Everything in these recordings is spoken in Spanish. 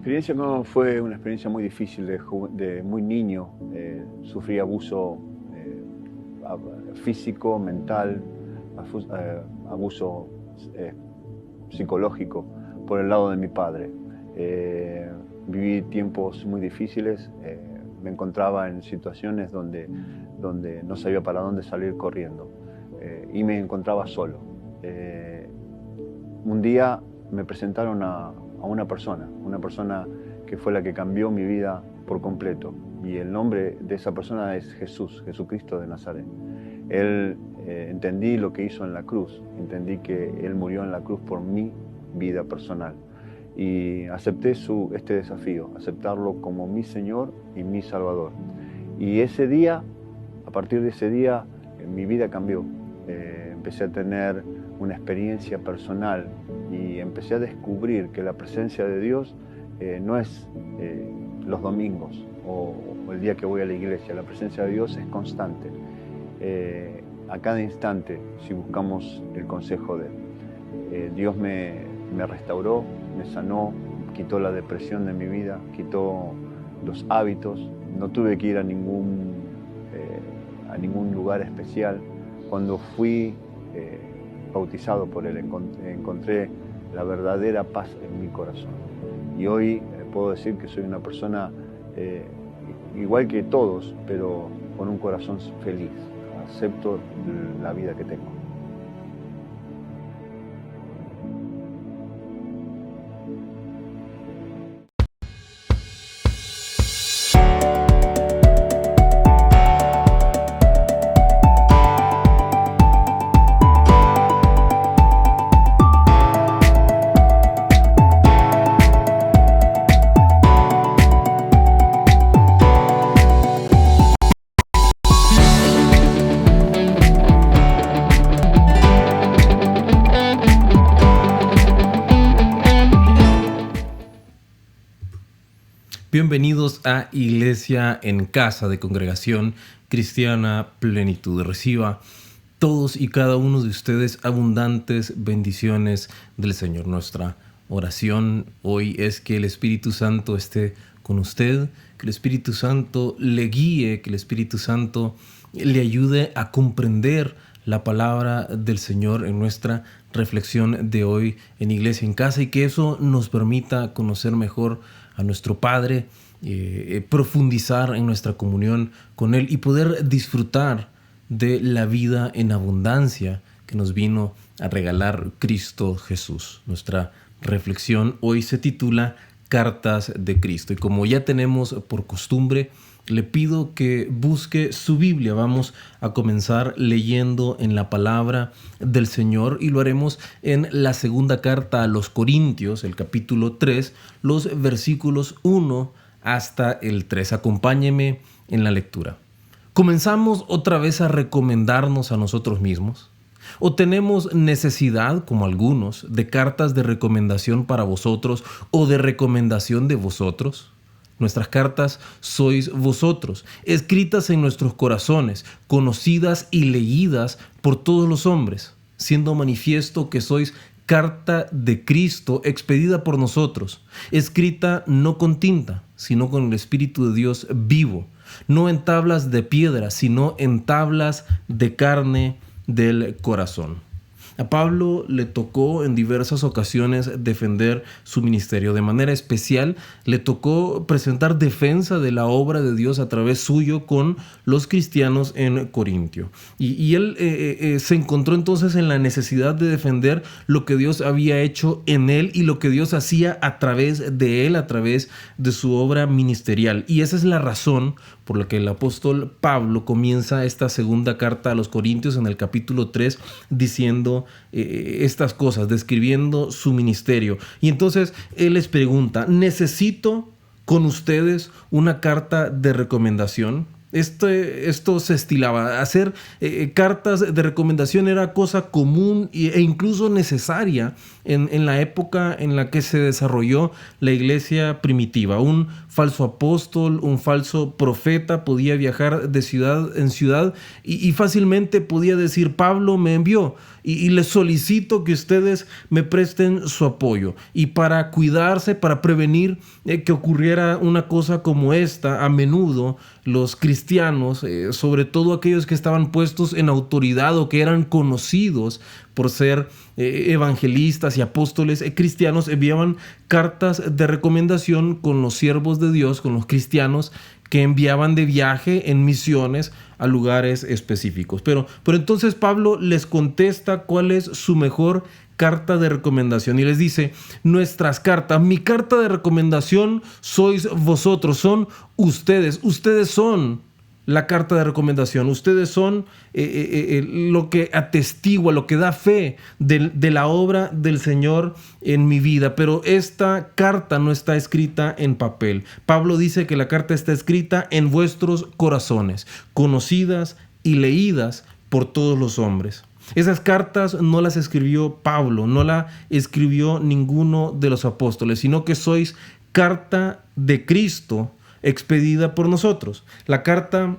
experiencia fue una experiencia muy difícil de muy niño. Sufrí abuso físico, mental, abuso psicológico por el lado de mi padre. Viví tiempos muy difíciles, me encontraba en situaciones donde no sabía para dónde salir corriendo y me encontraba solo. Un día me presentaron a una persona que fue la que cambió mi vida por completo, y el nombre de esa persona es Jesucristo de Nazaret. Entendí lo que hizo en la cruz, entendí que Él murió en la cruz por mi vida personal y acepté este desafío, aceptarlo como mi Señor y mi Salvador. Y ese día, a partir de ese día, mi vida cambió. Empecé a tener una experiencia personal y empecé a descubrir que la presencia de Dios no es los domingos o el día que voy a la iglesia. La presencia de Dios es constante, a cada instante, si buscamos el consejo de Él. Dios me restauró, me sanó, quitó la depresión de mi vida, quitó los hábitos. No tuve que ir a ningún lugar especial. Cuando fui bautizado por Él, encontré la verdadera paz en mi corazón. Y hoy puedo decir que soy una persona igual que todos, pero con un corazón feliz. Acepto la vida que tengo. Bienvenidos a Iglesia en Casa de Congregación Cristiana Plenitud. Reciba todos y cada uno de ustedes abundantes bendiciones del Señor. Nuestra oración hoy es que el Espíritu Santo esté con usted, que el Espíritu Santo le guíe, que el Espíritu Santo le ayude a comprender la palabra del Señor en nuestra reflexión de hoy en Iglesia en Casa, y que eso nos permita conocer mejor a nuestro Padre, profundizar en nuestra comunión con Él y poder disfrutar de la vida en abundancia que nos vino a regalar Cristo Jesús. Nuestra reflexión hoy se titula Cartas de Cristo, y como ya tenemos por costumbre, le pido que busque su Biblia. Vamos a comenzar leyendo en la palabra del Señor, y lo haremos en la segunda carta a los Corintios, el capítulo 3, los versículos 1 hasta el 3. Acompáñeme en la lectura. ¿Comenzamos otra vez a recomendarnos a nosotros mismos? ¿O tenemos necesidad, como algunos, de cartas de recomendación para vosotros o de recomendación de vosotros? Nuestras cartas sois vosotros, escritas en nuestros corazones, conocidas y leídas por todos los hombres, siendo manifiesto que sois carta de Cristo expedida por nosotros, escrita no con tinta, sino con el Espíritu de Dios vivo, no en tablas de piedra, sino en tablas de carne del corazón. A Pablo le tocó en diversas ocasiones defender su ministerio. De manera especial, le tocó presentar defensa de la obra de Dios a través suyo con los cristianos en Corintio. Y él se encontró entonces en la necesidad de defender lo que Dios había hecho en él y lo que Dios hacía a través de él, a través de su obra ministerial. Y esa es la razón por la que el apóstol Pablo comienza esta segunda carta a los Corintios en el capítulo 3 diciendo estas cosas, describiendo su ministerio. Y entonces él les pregunta: ¿necesito con ustedes una carta de recomendación? Esto se estilaba. Hacer cartas de recomendación era cosa común e incluso necesaria en la época en la que se desarrolló la iglesia primitiva. Un falso apóstol, un falso profeta podía viajar de ciudad en ciudad y fácilmente podía decir: Pablo me envió y les solicito que ustedes me presten su apoyo. Y para cuidarse, para prevenir que ocurriera una cosa como esta, a menudo los cristianos, sobre todo aquellos que estaban puestos en autoridad o que eran conocidos por ser evangelistas y apóstoles cristianos, enviaban cartas de recomendación con los siervos de Dios, con los cristianos que enviaban de viaje en misiones a lugares específicos. Pero entonces Pablo les contesta cuál es su mejor carta de recomendación y les dice: nuestras cartas, mi carta de recomendación sois vosotros, son ustedes son la carta de recomendación, ustedes son lo que atestigua, lo que da fe de la obra del Señor en mi vida. Pero esta carta no está escrita en papel. Pablo dice que la carta está escrita en vuestros corazones, conocidas y leídas por todos los hombres. Esas cartas no las escribió Pablo, no la escribió ninguno de los apóstoles, sino que sois carta de Cristo expedida por nosotros. La carta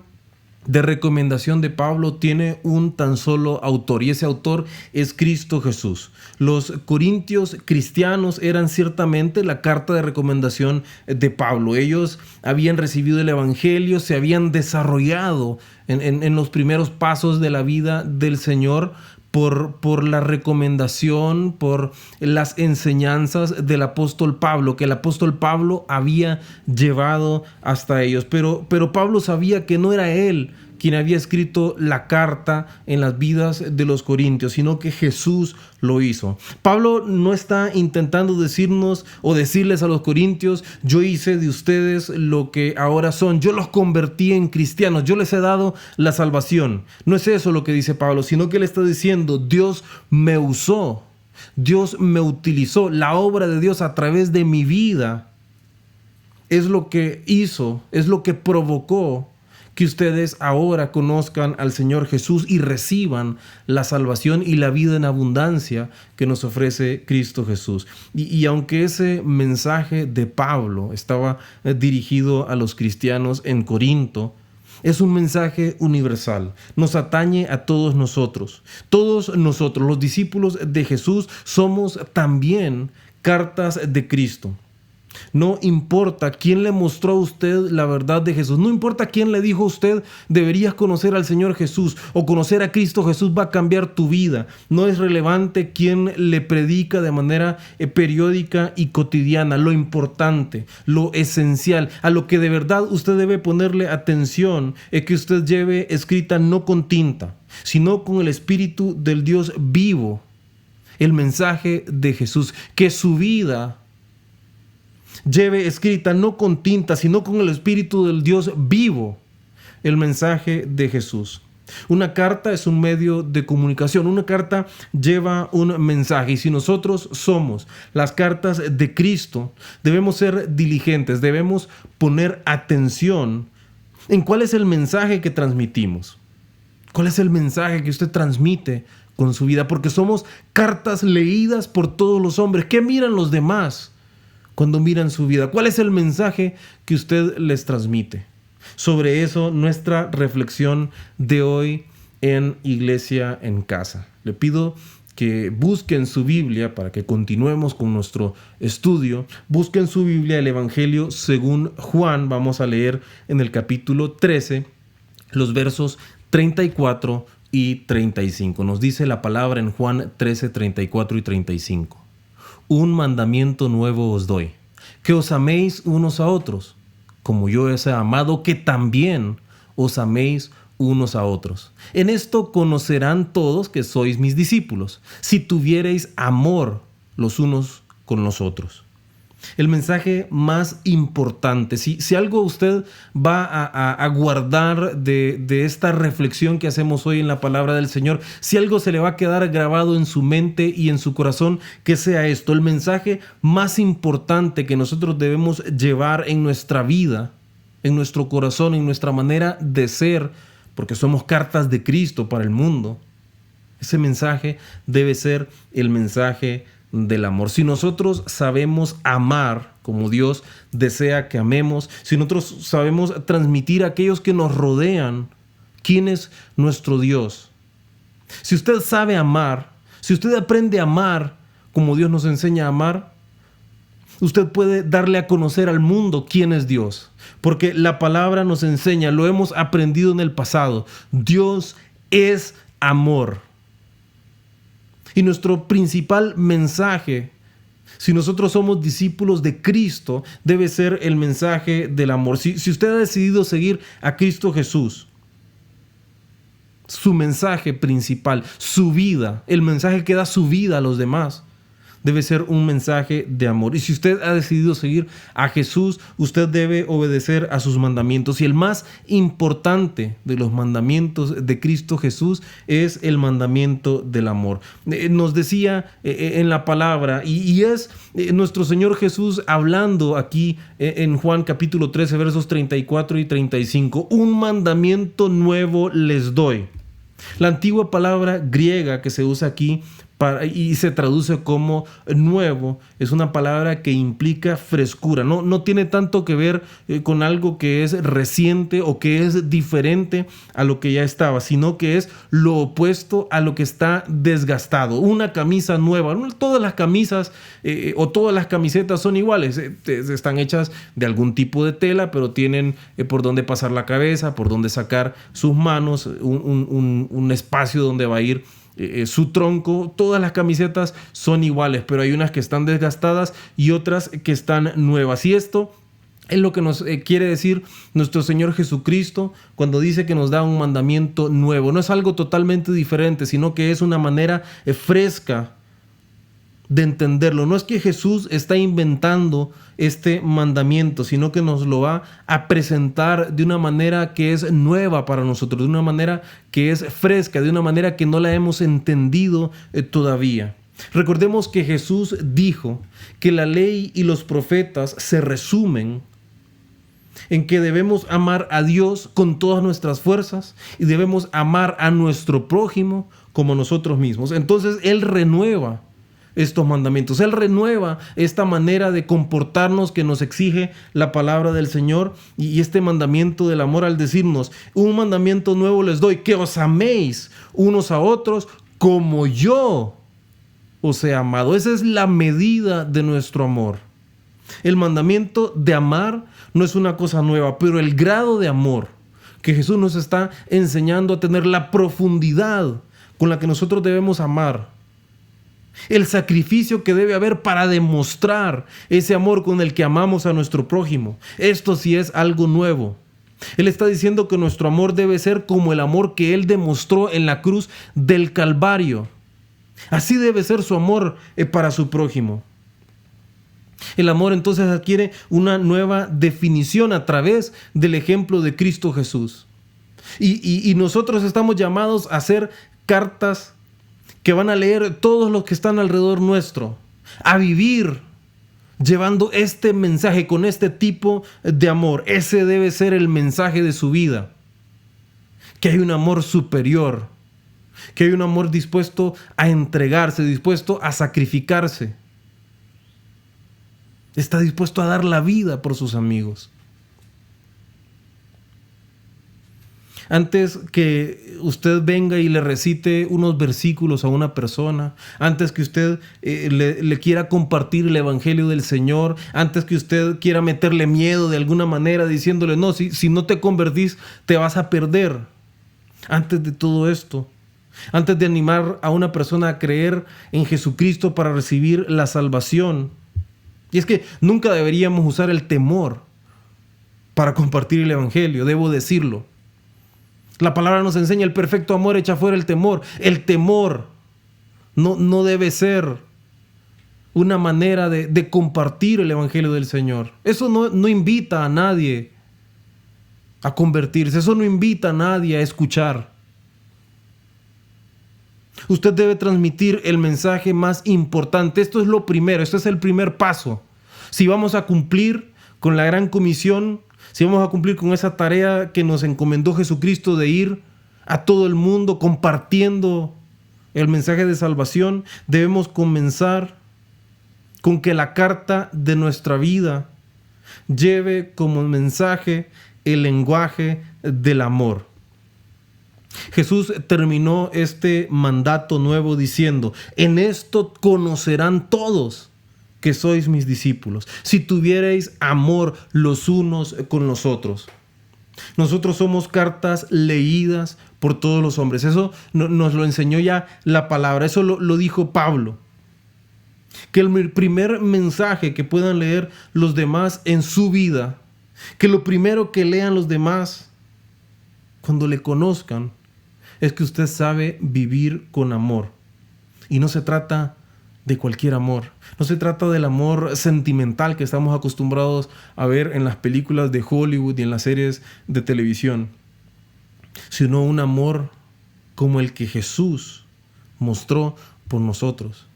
de recomendación de Pablo tiene un tan solo autor, y ese autor es Cristo Jesús. Los corintios cristianos eran ciertamente la carta de recomendación de Pablo. Ellos habían recibido el evangelio, se habían desarrollado en los primeros pasos de la vida del Señor por la recomendación, por las enseñanzas del apóstol Pablo, que el apóstol Pablo había llevado hasta ellos. Pero Pablo sabía que no era él quien había escrito la carta en las vidas de los corintios, sino que Jesús lo hizo. Pablo no está intentando decirnos o decirles a los corintios: yo hice de ustedes lo que ahora son, yo los convertí en cristianos, yo les he dado la salvación. No es eso lo que dice Pablo, sino que él está diciendo: Dios me usó, Dios me utilizó, la obra de Dios a través de mi vida es lo que hizo, es lo que provocó que ustedes ahora conozcan al Señor Jesús y reciban la salvación y la vida en abundancia que nos ofrece Cristo Jesús. Y aunque ese mensaje de Pablo estaba dirigido a los cristianos en Corinto, es un mensaje universal, nos atañe a todos nosotros. Todos nosotros, los discípulos de Jesús, somos también cartas de Cristo. No importa quién le mostró a usted la verdad de Jesús, no importa quién le dijo a usted: deberías conocer al Señor Jesús, o conocer a Cristo Jesús va a cambiar tu vida. No es relevante quién le predica de manera periódica y cotidiana. Lo importante, lo esencial, a lo que de verdad usted debe ponerle atención, es que usted lleve escrita no con tinta, sino con el Espíritu del Dios vivo, el mensaje de Jesús. Que su vida lleve escrita no con tinta, sino con el Espíritu del Dios vivo, el mensaje de Jesús. Una carta es un medio de comunicación, una carta lleva un mensaje, y si nosotros somos las cartas de Cristo, debemos ser diligentes, debemos poner atención en cuál es el mensaje que transmitimos, cuál es el mensaje que usted transmite con su vida, porque somos cartas leídas por todos los hombres. ¿Qué miran los demás cuando miran su vida? ¿Cuál es el mensaje que usted les transmite? Sobre eso, nuestra reflexión de hoy en Iglesia en Casa. Le pido que busquen su Biblia para que continuemos con nuestro estudio. Busquen su Biblia, el Evangelio según Juan. Vamos a leer en el capítulo 13, los versos 34 y 35. Nos dice la palabra en Juan 13, 34 y 35. Un mandamiento nuevo os doy, que os améis unos a otros, como yo os he amado, que también os améis unos a otros. En esto conocerán todos que sois mis discípulos, si tuviereis amor los unos con los otros. El mensaje más importante, si algo usted va a guardar de esta reflexión que hacemos hoy en la palabra del Señor, si algo se le va a quedar grabado en su mente y en su corazón, que sea esto: el mensaje más importante que nosotros debemos llevar en nuestra vida, en nuestro corazón, en nuestra manera de ser, porque somos cartas de Cristo para el mundo. Ese mensaje debe ser el mensaje del amor. Si nosotros sabemos amar como Dios desea que amemos, si nosotros sabemos transmitir a aquellos que nos rodean quién es nuestro Dios, si usted sabe amar, si usted aprende a amar como Dios nos enseña a amar, usted puede darle a conocer al mundo quién es Dios. Porque la palabra nos enseña, lo hemos aprendido en el pasado, Dios es amor. Y nuestro principal mensaje, si nosotros somos discípulos de Cristo, debe ser el mensaje del amor. Si usted ha decidido seguir a Cristo Jesús, su mensaje principal, su vida, el mensaje que da su vida a los demás, debe ser un mensaje de amor. Y si usted ha decidido seguir a Jesús, usted debe obedecer a sus mandamientos. Y el más importante de los mandamientos de Cristo Jesús es el mandamiento del amor. Nos decía en la palabra, y es nuestro Señor Jesús hablando aquí en Juan capítulo 13, versos 34 y 35. Un mandamiento nuevo les doy. La antigua palabra griega que se usa aquí y se traduce como nuevo es una palabra que implica frescura. No tiene tanto que ver con algo que es reciente o que es diferente a lo que ya estaba, sino que es lo opuesto a lo que está desgastado. Una camisa nueva, no todas las camisas o todas las camisetas son iguales, están hechas de algún tipo de tela, pero tienen por dónde pasar la cabeza, por dónde sacar sus manos, un espacio donde va a ir su tronco. Todas las camisetas son iguales, pero hay unas que están desgastadas y otras que están nuevas. Y esto es lo que nos quiere decir nuestro Señor Jesucristo cuando dice que nos da un mandamiento nuevo. No es algo totalmente diferente, sino que es una manera fresca de entenderlo. No es que Jesús está inventando este mandamiento, sino que nos lo va a presentar de una manera que es nueva para nosotros, de una manera que es fresca, de una manera que no la hemos entendido todavía. Recordemos que Jesús dijo que la ley y los profetas se resumen en que debemos amar a Dios con todas nuestras fuerzas y debemos amar a nuestro prójimo como nosotros mismos. Entonces Él renueva estos mandamientos. Él renueva esta manera de comportarnos que nos exige la palabra del Señor y este mandamiento del amor al decirnos: un mandamiento nuevo les doy, que os améis unos a otros como yo os he amado. Esa es la medida de nuestro amor. El mandamiento de amar no es una cosa nueva, pero el grado de amor que Jesús nos está enseñando a tener, la profundidad con la que nosotros debemos amar, el sacrificio que debe haber para demostrar ese amor con el que amamos a nuestro prójimo. Esto sí es algo nuevo. Él está diciendo que nuestro amor debe ser como el amor que Él demostró en la cruz del Calvario. Así debe ser su amor para su prójimo. El amor entonces adquiere una nueva definición a través del ejemplo de Cristo Jesús. Y nosotros estamos llamados a hacer cartas que van a leer todos los que están alrededor nuestro, a vivir llevando este mensaje con este tipo de amor. Ese debe ser el mensaje de su vida, que hay un amor superior, que hay un amor dispuesto a entregarse, dispuesto a sacrificarse. Está dispuesto a dar la vida por sus amigos. Antes que usted venga y le recite unos versículos a una persona, antes que usted le quiera compartir el evangelio del Señor, antes que usted quiera meterle miedo de alguna manera diciéndole: no, si no te convertís te vas a perder. Antes de todo esto, antes de animar a una persona a creer en Jesucristo para recibir la salvación, y es que nunca deberíamos usar el temor para compartir el evangelio, debo decirlo. La palabra nos enseña: el perfecto amor echa fuera el temor. El temor no debe ser una manera de compartir el evangelio del Señor. Eso no invita a nadie a convertirse. Eso no invita a nadie a escuchar. Usted debe transmitir el mensaje más importante. Esto es lo primero. Esto es el primer paso. Si vamos a cumplir con la gran comisión, si vamos a cumplir con esa tarea que nos encomendó Jesucristo de ir a todo el mundo compartiendo el mensaje de salvación, debemos comenzar con que la carta de nuestra vida lleve como mensaje el lenguaje del amor. Jesús terminó este mandato nuevo diciendo: en esto conocerán todos que sois mis discípulos, si tuvierais amor los unos con los otros. Nosotros somos cartas leídas por todos los hombres. Eso nos lo enseñó ya la palabra. Eso lo dijo Pablo. Que el primer mensaje que puedan leer los demás en su vida, que lo primero que lean los demás cuando le conozcan, es que usted sabe vivir con amor. Y no se trata de cualquier amor. No se trata del amor sentimental que estamos acostumbrados a ver en las películas de Hollywood y en las series de televisión, sino un amor como el que Jesús mostró por nosotros.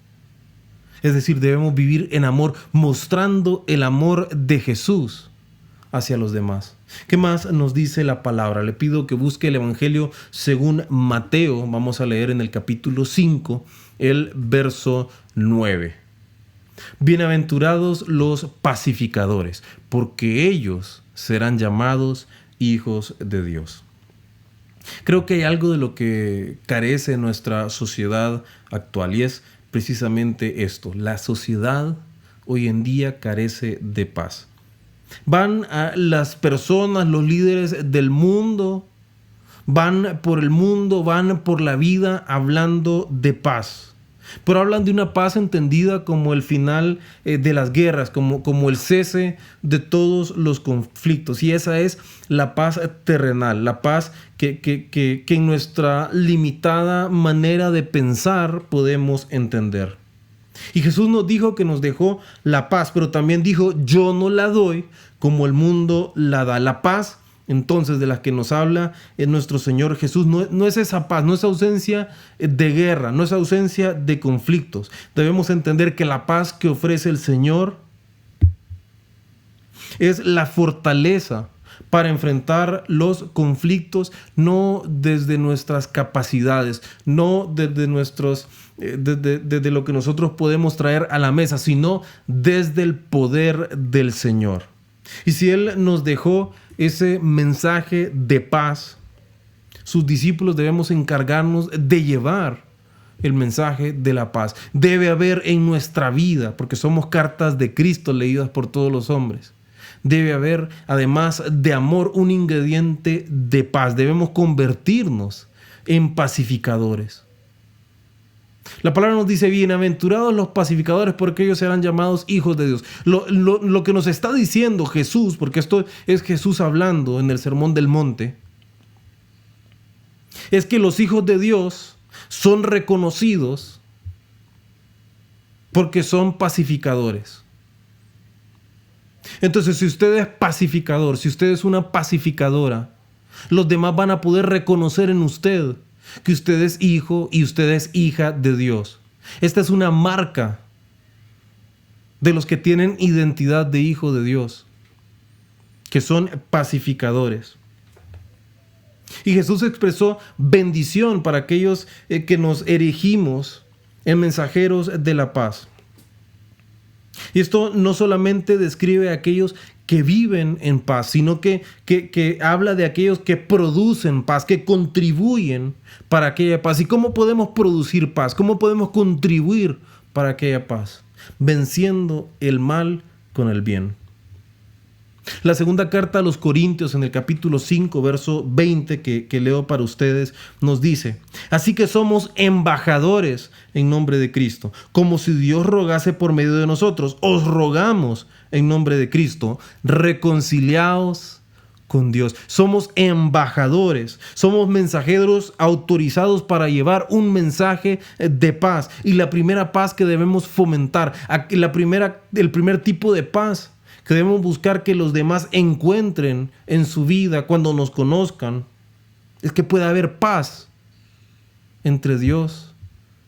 Es decir, debemos vivir en amor, mostrando el amor de Jesús hacia los demás. ¿Qué más nos dice la palabra? Le pido que busque el Evangelio según Mateo. Vamos a leer en el capítulo 5, el verso 9. Bienaventurados los pacificadores, porque ellos serán llamados hijos de Dios. Creo que hay algo de lo que carece nuestra sociedad actual, y es precisamente esto. La sociedad hoy en día carece de paz. Van a las personas, los líderes del mundo, van por el mundo, van por la vida hablando de paz. Pero hablan de una paz entendida como el final de las guerras, como el cese de todos los conflictos. Y esa es la paz terrenal, la paz que en nuestra limitada manera de pensar podemos entender. Y Jesús nos dijo que nos dejó la paz, pero también dijo: yo no la doy como el mundo la da. La paz, entonces, de la que nos habla nuestro Señor Jesús, no es esa paz, no es ausencia de guerra, no es ausencia de conflictos. Debemos entender que la paz que ofrece el Señor es la fortaleza para enfrentar los conflictos, no desde nuestras capacidades, no desde desde lo que nosotros podemos traer a la mesa, sino desde el poder del Señor. Y si Él nos dejó ese mensaje de paz, sus discípulos debemos encargarnos de llevar el mensaje de la paz. Debe haber en nuestra vida, porque somos cartas de Cristo leídas por todos los hombres, debe haber, además de amor, un ingrediente de paz. Debemos convertirnos en pacificadores. La palabra nos dice: bienaventurados los pacificadores, porque ellos serán llamados hijos de Dios. Lo que nos está diciendo Jesús, porque esto es Jesús hablando en el Sermón del Monte, es que los hijos de Dios son reconocidos porque son pacificadores. Entonces, si usted es pacificador, si usted es una pacificadora, los demás van a poder reconocer en usted que usted es hijo y usted es hija de Dios. Esta es una marca de los que tienen identidad de hijo de Dios, que son pacificadores. Y Jesús expresó bendición para aquellos que nos erigimos en mensajeros de la paz. Y esto no solamente describe a aquellos que viven en paz, sino que habla de aquellos que producen paz, que contribuyen para aquella paz. ¿Y cómo podemos producir paz? ¿Cómo podemos contribuir para aquella paz? Venciendo el mal con el bien. La segunda carta a los Corintios, en el capítulo 5, verso 20, que leo para ustedes, nos dice: así que somos embajadores en nombre de Cristo, como si Dios rogase por medio de nosotros. Os rogamos en nombre de Cristo, reconciliaos con Dios. Somos embajadores, somos mensajeros autorizados para llevar un mensaje de paz. Y la primera paz que debemos fomentar, el primer tipo de paz que debemos buscar que los demás encuentren en su vida cuando nos conozcan, es que pueda haber paz entre Dios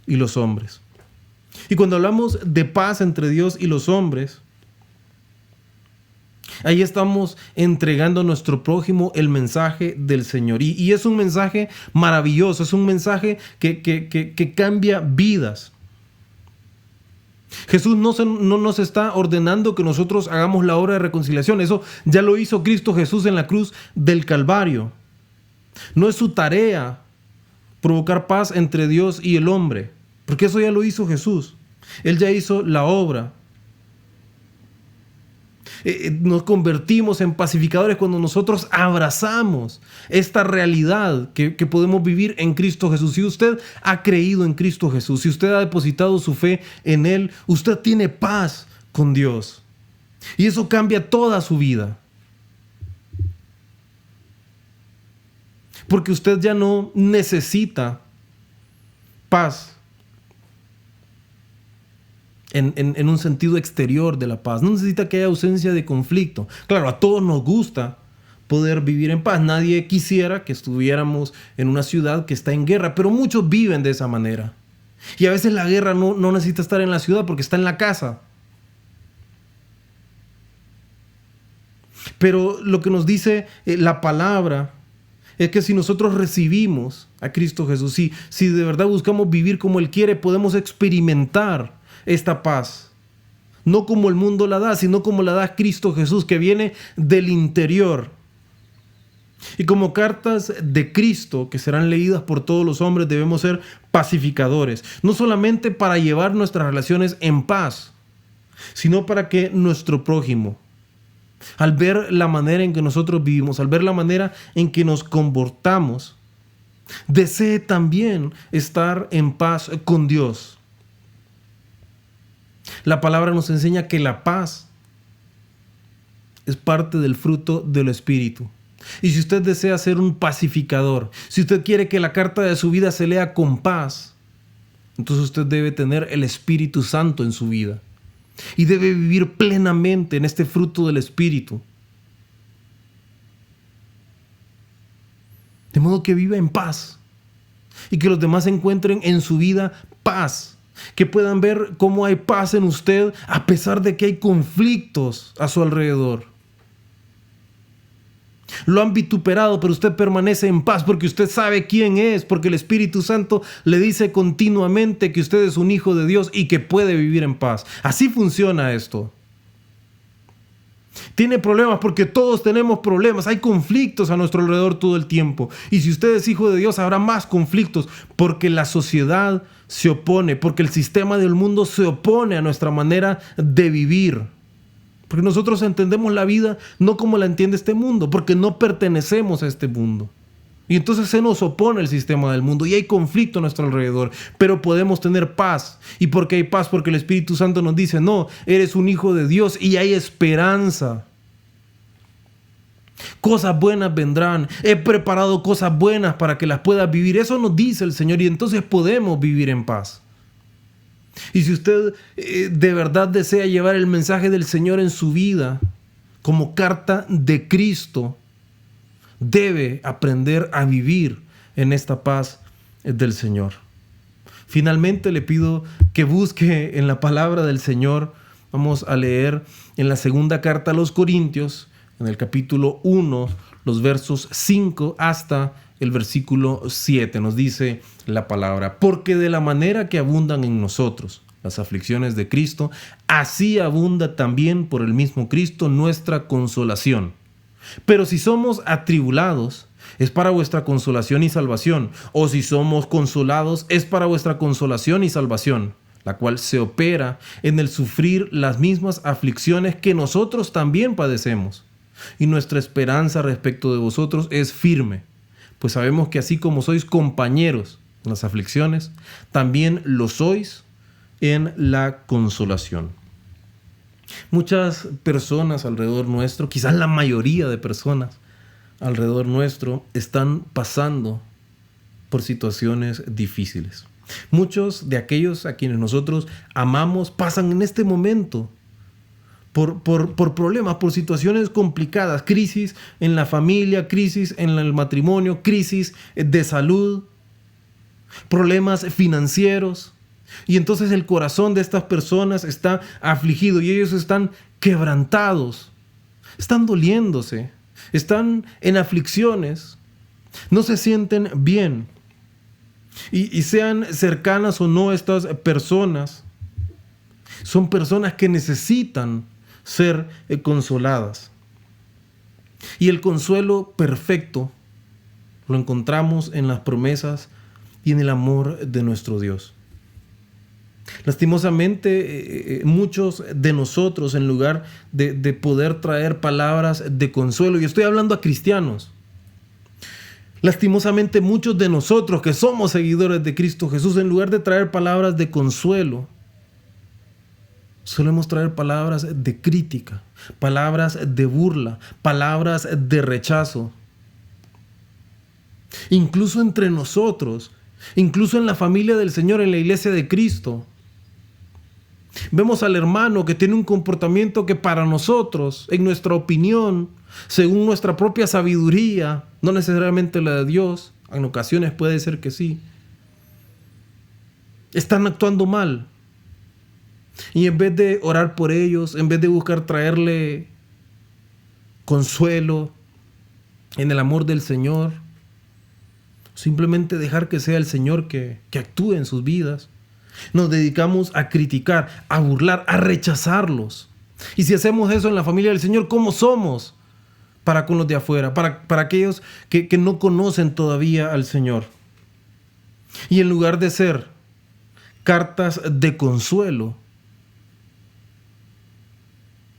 y los hombres. Y cuando hablamos de paz entre Dios y los hombres, ahí estamos entregando a nuestro prójimo el mensaje del Señor. Y es un mensaje maravilloso, es un mensaje que cambia vidas. Jesús no nos está ordenando que nosotros hagamos la obra de reconciliación. Eso ya lo hizo Cristo Jesús en la cruz del Calvario. No es su tarea provocar paz entre Dios y el hombre, porque eso ya lo hizo Jesús. Él ya hizo la obra. Nos convertimos en pacificadores cuando nosotros abrazamos esta realidad que podemos vivir en Cristo Jesús. Si usted ha creído en Cristo Jesús, si usted ha depositado su fe en Él, usted tiene paz con Dios. Y eso cambia toda su vida. Porque usted ya no necesita paz en un sentido exterior de la paz. No necesita que haya ausencia de conflicto. Claro, a todos nos gusta poder vivir en paz. Nadie quisiera que estuviéramos en una ciudad que está en guerra, pero muchos viven de esa manera. Y a veces la guerra no necesita estar en la ciudad porque está en la casa. Pero lo que nos dice la palabra es que si nosotros recibimos a Cristo Jesús, si de verdad buscamos vivir como Él quiere, podemos experimentar esta paz, no como el mundo la da, sino como la da Cristo Jesús, que viene del interior. Y como cartas de Cristo que serán leídas por todos los hombres, debemos ser pacificadores, no solamente para llevar nuestras relaciones en paz, sino para que nuestro prójimo, al ver la manera en que nosotros vivimos, al ver la manera en que nos comportamos, desee también estar en paz con Dios. La palabra nos enseña que la paz es parte del fruto del Espíritu. Y si usted desea ser un pacificador, si usted quiere que la carta de su vida se lea con paz, entonces usted debe tener el Espíritu Santo en su vida. Y debe vivir plenamente en este fruto del Espíritu. De modo que viva en paz. Y que los demás encuentren en su vida paz. Que puedan ver cómo hay paz en usted a pesar de que hay conflictos a su alrededor. Lo han vituperado, pero usted permanece en paz porque usted sabe quién es, porque el Espíritu Santo le dice continuamente que usted es un hijo de Dios y que puede vivir en paz. Así funciona esto. Tiene problemas porque todos tenemos problemas. Hay conflictos a nuestro alrededor todo el tiempo. Y si usted es hijo de Dios, habrá más conflictos porque la sociedad se opone, porque el sistema del mundo se opone a nuestra manera de vivir. Porque nosotros entendemos la vida no como la entiende este mundo, porque no pertenecemos a este mundo. Y entonces se nos opone el sistema del mundo y hay conflicto a nuestro alrededor, pero podemos tener paz. ¿Y por qué hay paz? Porque el Espíritu Santo nos dice, no, eres un hijo de Dios y hay esperanza. Cosas buenas vendrán, he preparado cosas buenas para que las puedas vivir. Eso nos dice el Señor y entonces podemos vivir en paz. Y si usted de verdad desea llevar el mensaje del Señor en su vida como carta de Cristo, debe aprender a vivir en esta paz del Señor. Finalmente le pido que busque en la palabra del Señor. Vamos a leer en la segunda carta a los Corintios, en el capítulo 1, los versos 5 hasta el versículo 7. Nos dice la palabra: porque de la manera que abundan en nosotros las aflicciones de Cristo, así abunda también por el mismo Cristo nuestra consolación. Pero si somos atribulados, es para vuestra consolación y salvación, o si somos consolados, es para vuestra consolación y salvación, la cual se opera en el sufrir las mismas aflicciones que nosotros también padecemos. Y nuestra esperanza respecto de vosotros es firme, pues sabemos que así como sois compañeros en las aflicciones, también lo sois en la consolación. Muchas personas alrededor nuestro, quizás la mayoría de personas alrededor nuestro, están pasando por situaciones difíciles. Muchos de aquellos a quienes nosotros amamos pasan en este momento por problemas, por situaciones complicadas, crisis en la familia, crisis en el matrimonio, crisis de salud, problemas financieros. Y entonces el corazón de estas personas está afligido y ellos están quebrantados, están doliéndose, están en aflicciones, no se sienten bien. Y sean cercanas o no estas personas, Son personas que necesitan ser consoladas. Y el consuelo perfecto lo encontramos en las promesas y en el amor de nuestro Dios. Lastimosamente, muchos de nosotros, en lugar de poder traer palabras de consuelo, y estoy hablando a cristianos, lastimosamente muchos de nosotros que somos seguidores de Cristo Jesús, en lugar de traer palabras de consuelo, solemos traer palabras de crítica, palabras de burla, palabras de rechazo. Incluso entre nosotros, incluso en la familia del Señor, en la iglesia de Cristo, vemos al hermano que tiene un comportamiento que para nosotros, en nuestra opinión, según nuestra propia sabiduría, no necesariamente la de Dios, en ocasiones puede ser que sí, están actuando mal. Y en vez de orar por ellos, en vez de buscar traerle consuelo en el amor del Señor, simplemente dejar que sea el Señor que actúe en sus vidas, nos dedicamos a criticar, a burlar, a rechazarlos. Y si hacemos eso en la familia del Señor, ¿cómo somos para con los de afuera? Para aquellos que no conocen todavía al Señor. Y en lugar de ser cartas de consuelo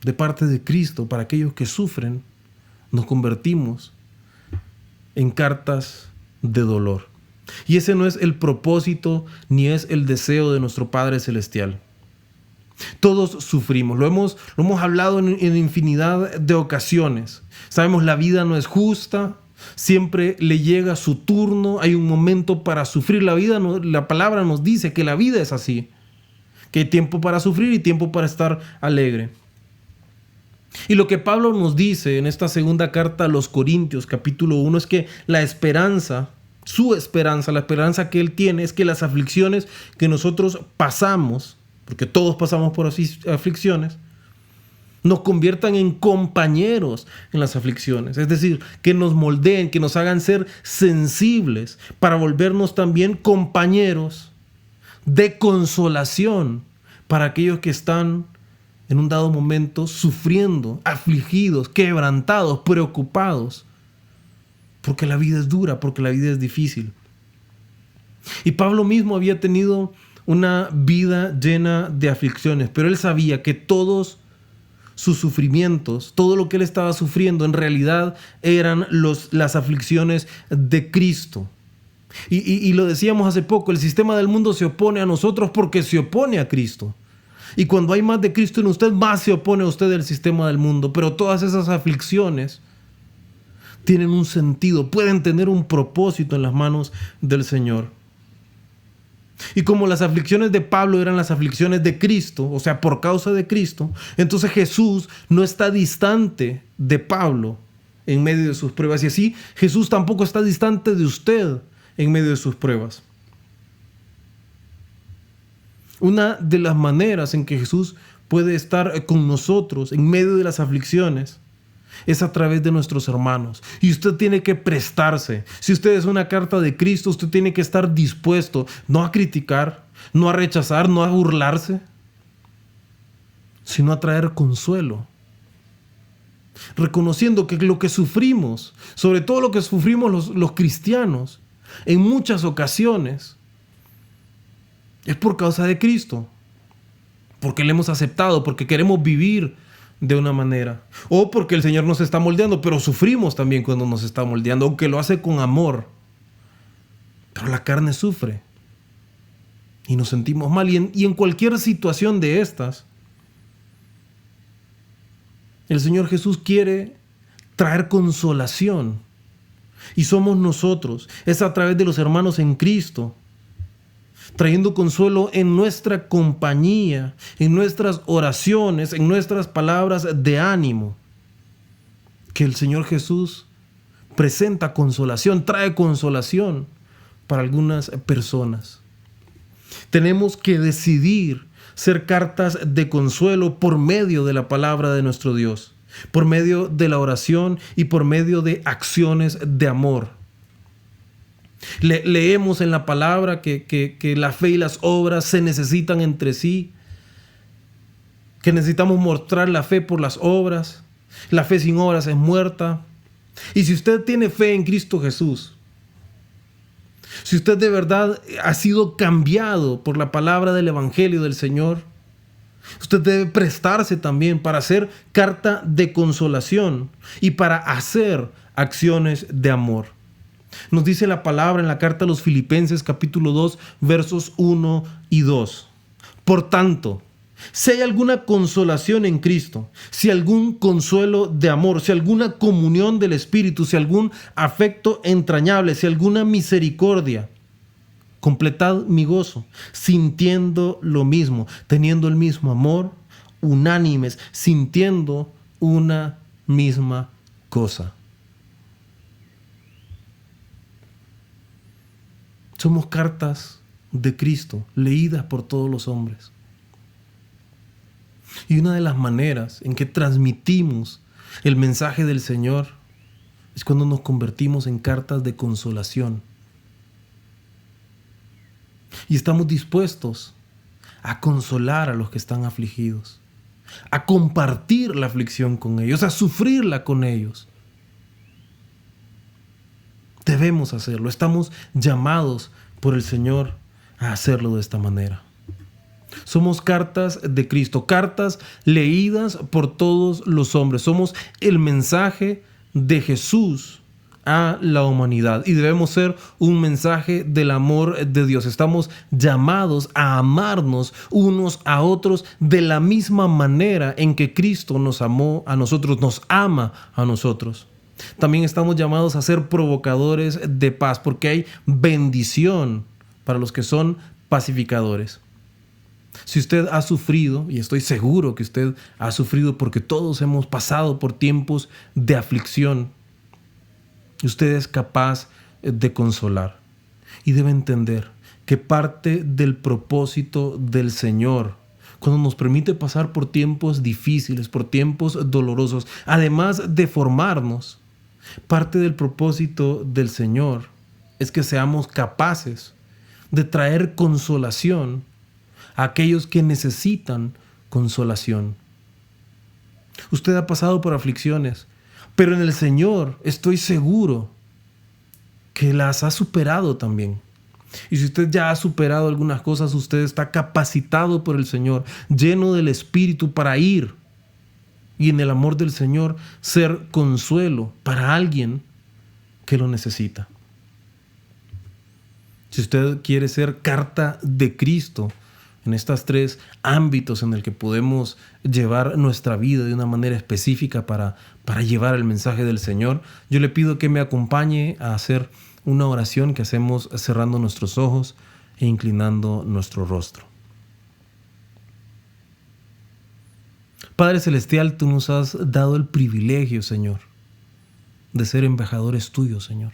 de parte de Cristo para aquellos que sufren, nos convertimos en cartas de dolor. Y ese no es el propósito ni es el deseo de nuestro Padre Celestial. Todos sufrimos, lo hemos hablado en infinidad de ocasiones. Sabemos, la vida no es justa, siempre le llega su turno, hay un momento para sufrir. La palabra nos dice que la vida es así, que hay tiempo para sufrir y tiempo para estar alegre. Y lo que Pablo nos dice en esta segunda carta a los Corintios, capítulo 1, es que la esperanza, su esperanza, la esperanza que él tiene, es que las aflicciones que nosotros pasamos, porque todos pasamos por aflicciones, nos conviertan en compañeros en las aflicciones. Es decir, que nos moldeen, que nos hagan ser sensibles para volvernos también compañeros de consolación para aquellos que están en un dado momento sufriendo, afligidos, quebrantados, preocupados, porque la vida es dura, porque la vida es difícil. Y Pablo mismo había tenido una vida llena de aflicciones, pero él sabía que todos sus sufrimientos, todo lo que él estaba sufriendo, en realidad eran las aflicciones de Cristo. Y lo decíamos hace poco, el sistema del mundo se opone a nosotros porque se opone a Cristo. Y cuando hay más de Cristo en usted, más se opone a usted el sistema del mundo. Pero todas esas aflicciones tienen un sentido, pueden tener un propósito en las manos del Señor. Y como las aflicciones de Pablo eran las aflicciones de Cristo, o sea, por causa de Cristo, entonces Jesús no está distante de Pablo en medio de sus pruebas. Y así Jesús tampoco está distante de usted en medio de sus pruebas. Una de las maneras en que Jesús puede estar con nosotros en medio de las aflicciones es a través de nuestros hermanos. Y usted tiene que prestarse. Si usted es una carta de Cristo, usted tiene que estar dispuesto no a criticar, no a rechazar, no a burlarse, sino a traer consuelo. Reconociendo que lo que sufrimos, sobre todo lo que sufrimos los cristianos, en muchas ocasiones, es por causa de Cristo, porque le hemos aceptado, porque queremos vivir de una manera, o porque el Señor nos está moldeando, pero sufrimos también cuando nos está moldeando, aunque lo hace con amor. Pero la carne sufre y nos sentimos mal, y en cualquier situación de estas, el Señor Jesús quiere traer consolación, y somos nosotros, es a través de los hermanos en Cristo, trayendo consuelo en nuestra compañía, en nuestras oraciones, en nuestras palabras de ánimo, que el Señor Jesús presenta consolación, trae consolación para algunas personas. Tenemos que decidir ser cartas de consuelo por medio de la palabra de nuestro Dios, por medio de la oración y por medio de acciones de amor. Leemos en la palabra que la fe y las obras se necesitan entre sí. que necesitamos mostrar la fe por las obras. La fe sin obras es muerta. Y si usted tiene fe en Cristo Jesús, si usted de verdad ha sido cambiado por la palabra del Evangelio del Señor, usted debe prestarse también para hacer carta de consolación y para hacer acciones de amor. Nos dice la palabra en la carta a los Filipenses capítulo 2 versos 1 y 2. Por tanto, si hay alguna consolación en Cristo, si algún consuelo de amor, si alguna comunión del Espíritu, si algún afecto entrañable, si alguna misericordia, completad mi gozo, sintiendo lo mismo, teniendo el mismo amor, unánimes, sintiendo una misma cosa. Somos cartas de Cristo, leídas por todos los hombres. Y una de las maneras en que transmitimos el mensaje del Señor es cuando nos convertimos en cartas de consolación. Y estamos dispuestos a consolar a los que están afligidos, a compartir la aflicción con ellos, a sufrirla con ellos. Debemos hacerlo. Estamos llamados por el Señor a hacerlo de esta manera. Somos cartas de Cristo, cartas leídas por todos los hombres. Somos el mensaje de Jesús a la humanidad y debemos ser un mensaje del amor de Dios. Estamos llamados a amarnos unos a otros de la misma manera en que Cristo nos amó a nosotros, nos ama a nosotros. También estamos llamados a ser provocadores de paz, porque hay bendición para los que son pacificadores. Si usted ha sufrido, y estoy seguro que usted ha sufrido porque todos hemos pasado por tiempos de aflicción, usted es capaz de consolar y debe entender que parte del propósito del Señor, cuando nos permite pasar por tiempos difíciles, por tiempos dolorosos, además de formarnos, parte del propósito del Señor es que seamos capaces de traer consolación a aquellos que necesitan consolación. Usted ha pasado por aflicciones, pero en el Señor estoy seguro que las ha superado también. Y si usted ya ha superado algunas cosas, usted está capacitado por el Señor, lleno del Espíritu para ir y en el amor del Señor ser consuelo para alguien que lo necesita. Si usted quiere ser carta de Cristo en estos tres ámbitos en el que podemos llevar nuestra vida de una manera específica para llevar el mensaje del Señor, yo le pido que me acompañe a hacer una oración que hacemos cerrando nuestros ojos e inclinando nuestro rostro. Padre Celestial, tú nos has dado el privilegio, Señor, de ser embajadores tuyos, Señor.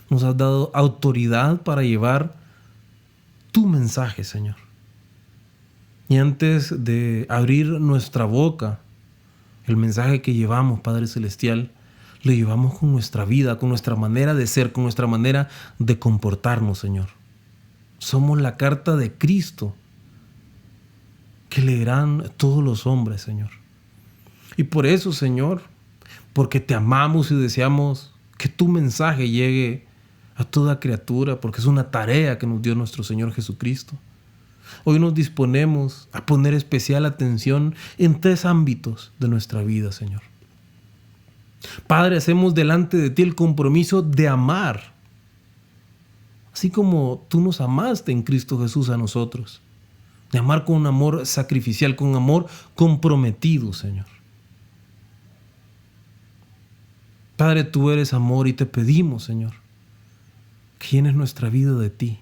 Nos has dado autoridad para llevar tu mensaje, Señor. Y antes de abrir nuestra boca, el mensaje que llevamos, Padre Celestial, lo llevamos con nuestra vida, con nuestra manera de ser, con nuestra manera de comportarnos, Señor. Somos la carta de Cristo que leerán todos los hombres, Señor. Y por eso, Señor, porque te amamos y deseamos que tu mensaje llegue a toda criatura, porque es una tarea que nos dio nuestro Señor Jesucristo. Hoy nos disponemos a poner especial atención en tres ámbitos de nuestra vida, Señor. Padre, hacemos delante de ti el compromiso de amar, así como tú nos amaste en Cristo Jesús a nosotros, de amar con un amor sacrificial, con un amor comprometido, Señor. Padre, tú eres amor y te pedimos, Señor, que llenes nuestra vida de ti.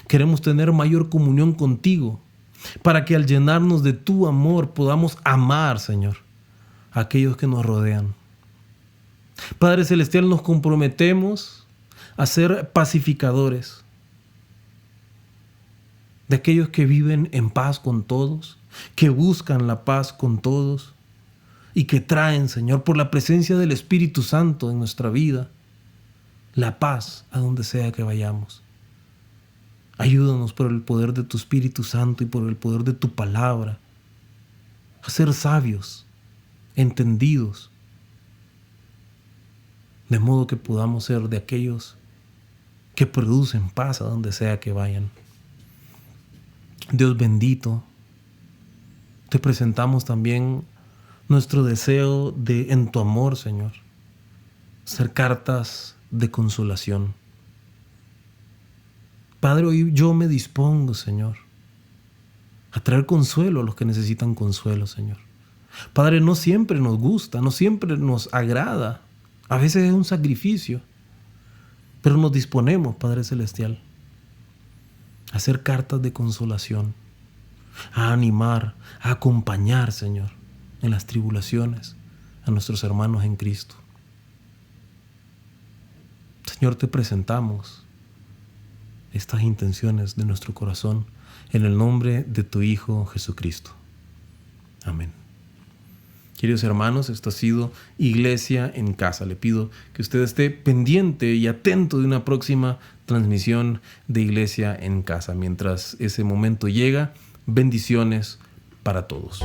Queremos tener mayor comunión contigo para que al llenarnos de tu amor podamos amar, Señor, a aquellos que nos rodean. Padre Celestial, nos comprometemos a ser pacificadores de aquellos que viven en paz con todos, que buscan la paz con todos y que traen, Señor, por la presencia del Espíritu Santo en nuestra vida, la paz a donde sea que vayamos. Ayúdanos por el poder de tu Espíritu Santo y por el poder de tu palabra a ser sabios, entendidos, de modo que podamos ser de aquellos que producen paz a donde sea que vayan. Dios bendito, te presentamos también nuestro deseo de, en tu amor, Señor, ser cartas de consolación. Padre, hoy yo me dispongo, Señor, a traer consuelo a los que necesitan consuelo, Señor. Padre, no siempre nos gusta, no siempre nos agrada. A veces es un sacrificio, pero nos disponemos, Padre Celestial, a hacer cartas de consolación, a animar, a acompañar, Señor, en las tribulaciones a nuestros hermanos en Cristo. Señor, te presentamos estas intenciones de nuestro corazón en el nombre de tu Hijo Jesucristo. Amén. Queridos hermanos, esto ha sido Iglesia en Casa. Le pido que usted esté pendiente y atento de una próxima transmisión de Iglesia en Casa. Mientras ese momento llega, bendiciones para todos.